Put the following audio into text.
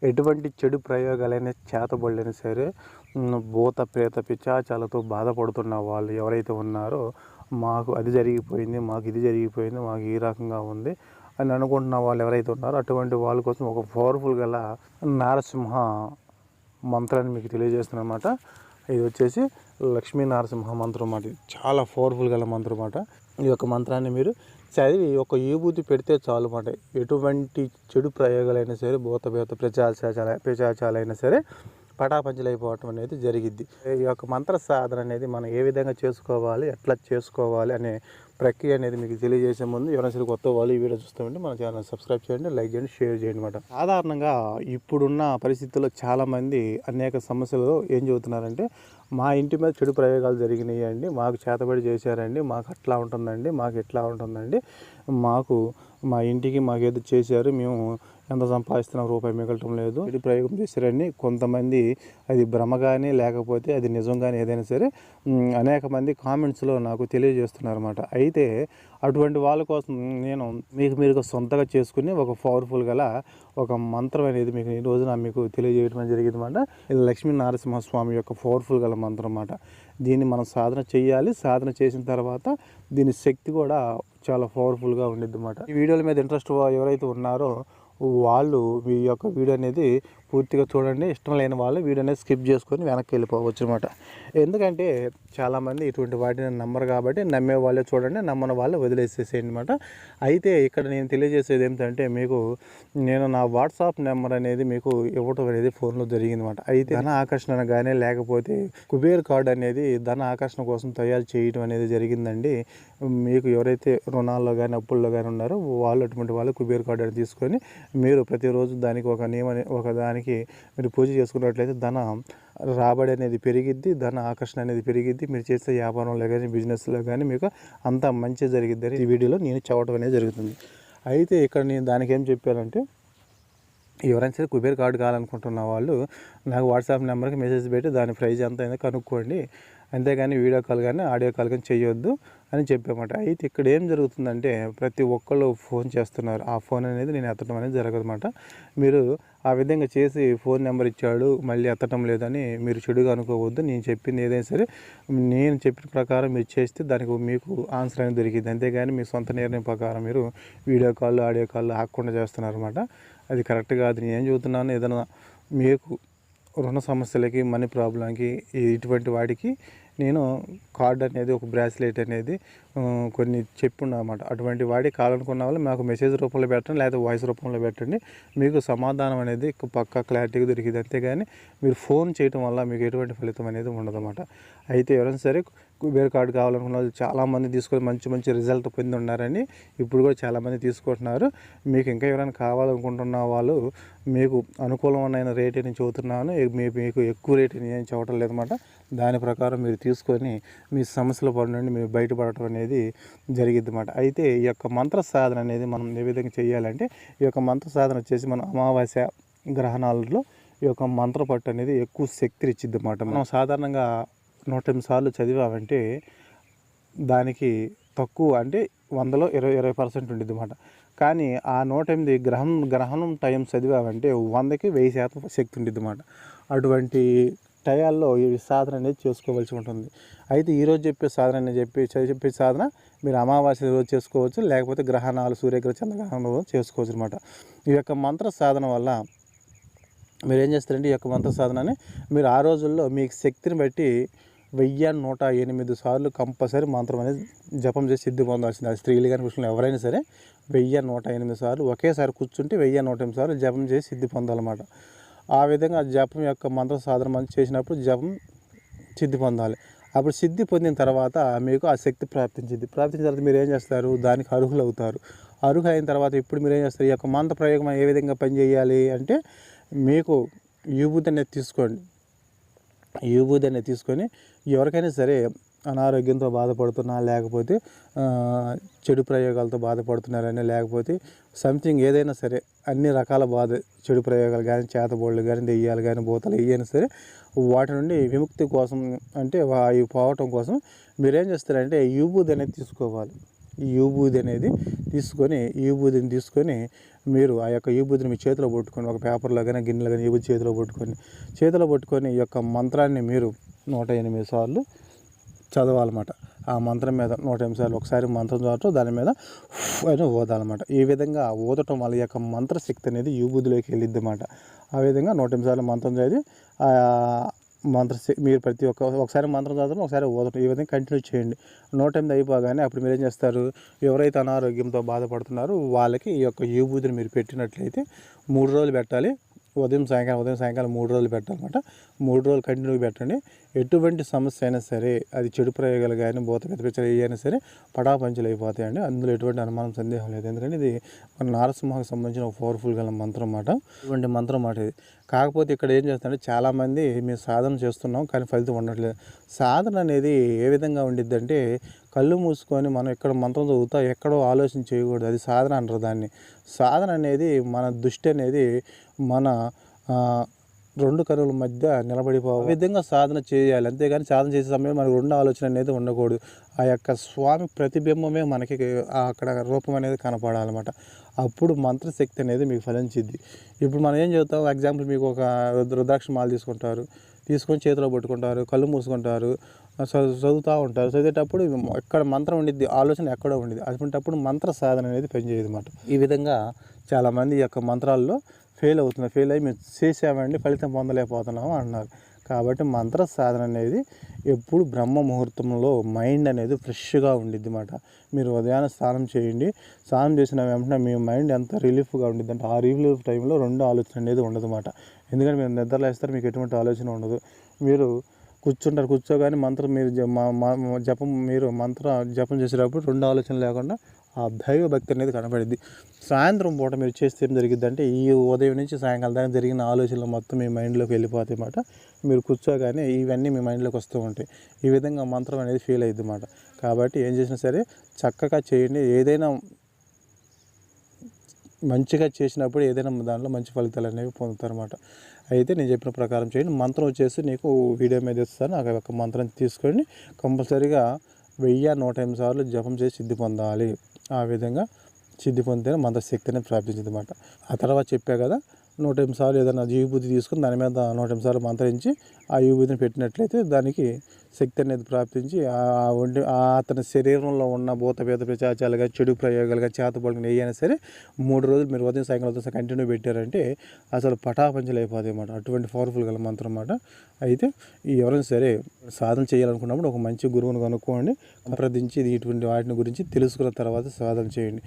ఎటువంటి చెడు ప్రయోగాలైనా చేతబడులైనా సరే భూత ప్రేత పిశాచాలతో బాధపడుతున్న వాళ్ళు ఎవరైతే ఉన్నారో మాకు అది జరిగిపోయింది, మాకు ఇది జరిగిపోయింది, మాకు ఈ రకంగా ఉంది అని అనుకుంటున్న వాళ్ళు ఎవరైతే ఉన్నారో అటువంటి వాళ్ళ కోసం ఒక పవర్ఫుల్ గల నారసింహ మంత్రాన్ని మీకు తెలియజేస్తున్నా అన్నమాట. ఇది వచ్చేసి లక్ష్మీ నరసింహ మంత్రం అన్నమాట. ఇది చాలా పవర్ఫుల్ గల మంత్రం అన్నమాట. ఈ యొక్క మంత్రాన్ని మీరు చదివి ఒక విభూతి పెడితే చాలు అన్నమాట. ఎటువంటి చెడు ప్రయోగాలైనా సరే భూత ప్రేత పిశాచాలైనా సరే పటాపంచలైపోవటం అనేది జరిగిద్ది. ఈ యొక్క మంత్ర సాధన అనేది మనం ఏ విధంగా చేసుకోవాలి, ఎట్లా చేసుకోవాలి అనే ప్రక్రియ అనేది మీకు తెలియజేసే ముందు ఎవరైనా సరే కొత్త వాళ్ళు ఈ వీడియో చూస్తామంటే మన ఛానల్ సబ్స్క్రైబ్ చేయండి, లైక్ చేయండి, షేర్ చేయండి అన్నమాట. సాధారణంగా ఇప్పుడున్న పరిస్థితుల్లో చాలామంది అనేక సమస్యలు ఏం చెబుతున్నారంటే మా ఇంటి మీద చెడు ప్రయోగాలు జరిగినాయి అండి, మాకు చేతబడి చేశారండి, మాకు అట్లా ఉంటుందండి, మాకు ఎట్లా ఉంటుందండి, మాకు మా ఇంటికి మాకు ఏదో చేశారు, మేము ఎంత సంపాదిస్తున్నా రూపాయి మిగలటం లేదు, చెడు ప్రయోగం చేశారని కొంతమంది అది భ్రమగానే లేకపోతే అది నిజంగానే ఏదైనా సరే అనేక మంది కామెంట్స్లో నాకు తెలియజేస్తున్నారు అన్నమాట. అయితే అటువంటి వాళ్ళ కోసం నేను మీరు సొంతగా చేసుకుని ఒక పవర్ఫుల్ గల ఒక మంత్రం అనేది మీకు ఈ రోజున మీకు తెలియజేయడం జరిగింది అన్నమాట. ఇది లక్ష్మీ నరసింహస్వామి యొక్క పవర్ఫుల్ గల మంత్రం అన్నమాట. దీన్ని మనం సాధన చేయాలి. సాధన చేసిన తర్వాత దీని శక్తి కూడా చాలా పవర్ఫుల్గా ఉండిద్ది అన్నమాట. ఈ వీడియోల మీద ఇంట్రెస్ట్ ఎవరైతే ఉన్నారో వాళ్ళు మీ యొక్క వీడియో అనేది పూర్తిగా చూడండి. ఇష్టం లేని వాళ్ళు వీడియో అనేది స్కిప్ చేసుకొని వెనక్కి వెళ్ళిపోవచ్చు అనమాట. ఎందుకంటే చాలామంది ఇటువంటి వాటిని నమ్మరు కాబట్టి నమ్మే వాళ్ళే చూడండి, నమ్మని వాళ్ళే వదిలేసేసేయండి అనమాట. అయితే ఇక్కడ నేను తెలియజేసేది ఏమిటంటే మీకు నేను నా వాట్సాప్ నెంబర్ అనేది మీకు ఇవ్వటం అనేది ఫోన్లో జరిగిందన్నమాట. అయితే ధన ఆకర్షణ కానీ లేకపోతే కుబేర్ కార్డ్ అనేది ధన ఆకర్షణ కోసం తయారు చేయడం అనేది జరిగిందండి. మీకు ఎవరైతే రుణాల్లో కానీ అప్పుల్లో కానీ ఉన్నారో వాళ్ళు అటువంటి వాళ్ళు కుబేర్ కార్డు అని తీసుకొని మీరు ప్రతిరోజు దానికి ఒక దానికి మీరు పూజ చేసుకున్నట్లయితే ధన రాబడి అనేది పెరిగిద్ది, ధన ఆకర్షణ అనేది పెరిగిద్ది. మీరు చేసే వ్యాపారంలో కానీ బిజినెస్లో కానీ మీకు అంతా మంచి జరిగిద్ది అని ఈ వీడియోలో నేను చెప్పడం అనేది జరుగుతుంది. అయితే ఇక్కడ నేను దానికి ఏం చెప్పానంటే ఎవరైనా సరే కుబేర్ కార్డు కావాలనుకుంటున్న వాళ్ళు నాకు వాట్సాప్ నెంబర్కి మెసేజ్ పెట్టి దాని ప్రైజ్ ఎంత అయిందో కనుక్కోండి, అంతేగాని వీడియో కాల్ కానీ ఆడియో కాల్ కానీ చేయొద్దు అని చెప్పామాట. అయితే ఇక్కడ ఏం జరుగుతుందంటే ప్రతి ఒక్కళ్ళు ఫోన్ చేస్తున్నారు, ఆ ఫోన్ అనేది నేను ఎత్తడం అనేది జరగదన్నమాట. మీరు ఆ విధంగా చేసి ఫోన్ నెంబర్ ఇచ్చాడు మళ్ళీ ఎత్తడం లేదని మీరు చెడుగా అనుకోవద్దు. నేను చెప్పింది ఏదైనా సరే నేను చెప్పిన ప్రకారం మీరు చేస్తే దానికి మీకు ఆన్సర్ అనేది దొరికింది, అంతేగాని మీ సొంత నిర్ణయం ప్రకారం మీరు వీడియో కాల్ ఆడియో కాల్ ఆగకుండా చేస్తున్నారు అన్నమాట. అది కరెక్ట్ కాదు. నేను ఏం చెబుతున్నాను, ఏదైనా మీకు రుణ సమస్యలకి మనీ ప్రాబ్లంకి ఇటువంటి వాటికి నేను కార్డ్ అనేది ఒక బ్రాస్లెట్ అనేది కొన్ని చెప్పున్నా అన్నమాట. అటువంటి వాడి కావాలనుకున్న వాళ్ళు మాకు మెసేజ్ రూపంలో పెట్టండి, లేదా వాయిస్ రూపంలో పెట్టండి, మీకు సమాధానం అనేది పక్కా క్లారిటీగా దొరికింది. అంతేగాని మీరు ఫోన్ చేయడం వల్ల మీకు ఎటువంటి ఫలితం అనేది ఉండదన్నమాట. అయితే ఎవరైనా సరే కుబేర్ కార్డు కావాలనుకున్న వాళ్ళు చాలామంది తీసుకొని మంచి మంచి రిజల్ట్ పొంది ఉన్నారని ఇప్పుడు కూడా చాలామంది తీసుకుంటున్నారు. మీకు ఇంకా ఎవరైనా కావాలనుకుంటున్న వాళ్ళు మీకు అనుకూలమైన రేట్ నేను చెబుతున్నాను, మీకు ఎక్కువ రేట్ నేను చెప్పడం లేదన్నమాట. దాని ప్రకారం మీరు తీసుకొని మీ సమస్యల పడి నుండి మీరు బయటపడటం అనేది జరిగిద్ది అన్నమాట. అయితే ఈ యొక్క మంత్ర సాధన అనేది మనం ఏ విధంగా చేయాలంటే ఈ యొక్క మంత్ర సాధన వచ్చేసి మనం అమావాస్య గ్రహణాలలో ఈ యొక్క మంత్ర పట్టు అనేది ఎక్కువ శక్తిని ఇచ్చిద్ది అన్నమాట. మనం సాధారణంగా 108 సార్లు చదివామంటే దానికి తక్కువ అంటే 100లో 20% ఉండిద్ది అన్నమాట. కానీ ఆ 108 గ్రహణం టైం చదివామంటే 100కి 1000% శక్తి ఉండిద్ది అన్నమాట. అటువంటి టయాల్లో ఈ సాధన అనేది చేసుకోవాల్సి ఉంటుంది. అయితే ఈరోజు చెప్పే సాధన అని చెప్పే సాధన మీరు అమావాస్య రోజు చేసుకోవచ్చు, లేకపోతే గ్రహణాలు సూర్యగ్రహ చంద్రగ్రహణం రోజు చేసుకోవచ్చు అనమాట. ఈ యొక్క మంత్ర సాధన వల్ల మీరు ఏం చేస్తారంటే ఈ యొక్క మంత్ర సాధనని మీరు ఆ రోజుల్లో మీకు శక్తిని బట్టి 1108 సార్లు కంపల్సరీ మంత్రం అనేది జపం చేసి సిద్ధి పొందాల్సింది. అది స్త్రీలు కానీ పురుషులు ఎవరైనా సరే 1108 సార్లు ఒకేసారి కూర్చుంటే 1108 సార్లు జపం చేసి సిద్ధి పొందాలన్నమాట. ఆ విధంగా జపం యొక్క మంత్ర సాధన మనం చేసినప్పుడు జపం సిద్ధి పొందాలి. అప్పుడు సిద్ధి పొందిన తర్వాత మీకు ఆ శక్తి ప్రాప్తించిన తర్వాత మీరు ఏం చేస్తారు, దానికి అర్హులు అవుతారు. అర్హులు అయిన తర్వాత ఇప్పుడు మీరు ఏం చేస్తారు, ఈ యొక్క మంత్ర ప్రయోగం ఏ విధంగా పనిచేయాలి అంటే మీకు విభూతి అనేది తీసుకోండి. విభూతి అనేది తీసుకొని ఎవరికైనా సరే అనారోగ్యంతో బాధపడుతున్నా, లేకపోతే చెడు ప్రయోగాలతో బాధపడుతున్నారని, లేకపోతే సంథింగ్ ఏదైనా సరే అన్ని రకాల చెడు ప్రయోగాలు కానీ చేతబోళ్ళు కానీ దెయ్యాలు కానీ భూతాలు ఏవైనా సరే వాటి నుండి విముక్తి కోసం అంటే అవి పోవటం కోసం మీరు ఏం చేస్తారంటే విభూతి అనేది తీసుకోవాలి. ఈ విభూది అనేది తీసుకొని ఈ విభూదిని తీసుకొని మీరు ఆ యొక్క విభూదిని మీ చేతిలో పట్టుకొని ఒక పేపర్లో కానీ గిన్నెలో కానీ విభూది చేతిలో పట్టుకొని ఈ యొక్క మంత్రాన్ని మీరు 108 సార్లు చదవాలన్నమాట. ఆ మంత్రం మీద 108 సార్లు ఒకసారి మంత్రం చదవటం, దాని మీద అని ఊదాలన్నమాట. ఈ విధంగా ఊదటం వల్ల ఈ యొక్క మంత్రశక్తి అనేది విభూదిలోకి వెళ్ళిద్ది అన్నమాట. ఆ విధంగా 108 సార్లు మంత్రం చదివి మీరు ఒకసారి మంత్రం చదవడం, ఒకసారి ఊదటం, ఈ విధంగా కంటిన్యూ చేయండి. 108 అయిపోగానే అప్పుడు మీరు ఏం చేస్తారు, ఎవరైతే అనారోగ్యంతో బాధపడుతున్నారో వాళ్ళకి ఈ యొక్క విభూదిని మీరు పెట్టినట్లయితే 3 రోజులు పెట్టాలి. ఉదయం సాయంకాలం 3 రోజులు పెట్టాలన్నమాట. 3 రోజులు కంటిన్యూ పెట్టండి. ఎటువంటి సమస్య అయినా సరే, అది చెడు ప్రయోగాలు కానీ భూత పిచ్చలు అయినా సరే పటాపంచలు అయిపోతాయండి. అందులో ఎటువంటి అనుమానం సందేహం లేదు. ఎందుకంటే ఇది మన నారసింహకు సంబంధించిన ఒక పవర్ఫుల్ గల మంత్రం అన్నమాట. ఇటువంటి మంత్రం మాట ఇది. కాకపోతే ఇక్కడ ఏం చేస్తారంటే చాలామంది మేము సాధన చేస్తున్నాం కానీ ఫలితం ఉండట్లేదు. సాధన అనేది ఏ విధంగా ఉండిద్దంటే కళ్ళు మూసుకొని మనం ఇక్కడ మంత్రం చదువుతా ఎక్కడో ఆలోచన చేయకూడదు. అది సాధన అంటారు దాన్ని. సాధన అనేది మన దృష్టి అనేది మన 2 కనుల మధ్య నిలబడిపోవాలి. ఆ విధంగా సాధన చేయాలి. అంతేగాని సాధన చేసే సమయంలో మనకు 2 ఆలోచన అనేది ఉండకూడదు. ఆ యొక్క స్వామి ప్రతిబింబమే మనకి అక్కడ రూపం అనేది కనపడాలన్నమాట. అప్పుడు మంత్రశక్తి అనేది మీకు ఫలించిద్ది. ఇప్పుడు మనం ఏం చెబుతాం, ఎగ్జాంపుల్ మీకు ఒక రుద్రాక్ష మాల తీసుకొని చేతిలో పట్టుకుంటారు, కళ్ళు మూసుకుంటారు, చదువుతూ ఉంటారు. చదివేటప్పుడు ఎక్కడ మంత్రం ఉండిద్ది, ఆలోచన ఎక్కడో ఉండిద్ది. అటువంటిప్పుడు మంత్ర సాధన అనేది పనిచేయదు అన్నమాట. ఈ విధంగా చాలామంది ఈ యొక్క మంత్రాల్లో ఫెయిల్ అయ్యి మేము చేసామండి ఫలితం పొందలేకపోతున్నాము అన్నారు. కాబట్టి మంత్ర సాధన అనేది ఎప్పుడు బ్రహ్మ ముహూర్తంలో మైండ్ అనేది ఫ్రెష్గా ఉండిద్ది అన్నమాట. మీరు ఉదయాన్నే స్నానం చేయండి. స్నానం చేసిన వెంటనే మీ మైండ్ ఎంత రిలీఫ్గా ఉండిద్ది అంటే ఆ రిలీఫ్ టైంలో 2 ఆలోచన అనేది ఉండదు అన్నమాట. ఎందుకంటే మీరు నిద్రలో వేస్తారు, మీకు ఎటువంటి ఆలోచన ఉండదు. మీరు కూర్చోగానే మంత్రం మీరు జపం చేసేటప్పుడు 2 ఆలోచనలు లేకుండా ఆ దైవ భక్తి అనేది కనపడిద్ది. సాయంత్రం పూట మీరు చేస్తే ఏం జరిగిద్ది అంటే ఈ ఉదయం నుంచి సాయంకాలం దాకా జరిగిన ఆలోచనలు మొత్తం మీ మైండ్లోకి వెళ్ళిపోతాయి అన్నమాట. మీరు కూర్చోగానే ఇవన్నీ మీ మైండ్లోకి వస్తూ ఉంటాయి. ఈ విధంగా మంత్రం అనేది ఫీల్ అయ్యిద్ది అన్నమాట. కాబట్టి ఏం చేసినా సరే చక్కగా చేయండి. ఏదైనా మంచిగా చేసినప్పుడు ఏదైనా దాంట్లో మంచి ఫలితాలు అనేవి పొందుతారన్నమాట. అయితే నేను చెప్పిన ప్రకారం చేయండి. మంత్రం వచ్చేసి నీకు వీడియో మీద ఇస్తాను. ఆ యొక్క మంత్రం తీసుకొని కంపల్సరీగా 1000-108 సార్లు జపం చేసి సిద్ధి పొందాలి. ఆ విధంగా సిద్ధి పొందితేనే మంత్రశక్తి అనేది ప్రాప్తించింది అన్నమాట. ఆ తర్వాత చెప్పా కదా, 108 సార్లు ఏదైనా విభూతి తీసుకుని దాని మీద 108 సార్లు మంత్రించి ఆ విభూతిని పెట్టినట్లయితే దానికి శక్తి అనేది ప్రాప్తించి అతని శరీరంలో ఉన్న భూత పేద పిశాచాలు కానీ చెడు ప్రయోగాలు కానీ చేతబడుకుని ఏవైనా సరే 3 రోజులు మీరు ఉదయం సాయంకాలం కంటిన్యూ పెట్టారంటే అసలు పటాపంచలు అయిపోతాయి అన్నమాట. అటువంటి పవర్ఫుల్ గల మంత్రం అన్నమాట. అయితే ఎవరైనా సరే సాధన చేయాలనుకున్నప్పుడు ఒక మంచి గురువుని కనుక్కోండి, సంప్రదించి ఇటువంటి వాటిని గురించి తెలుసుకున్న తర్వాత సాధన చేయండి.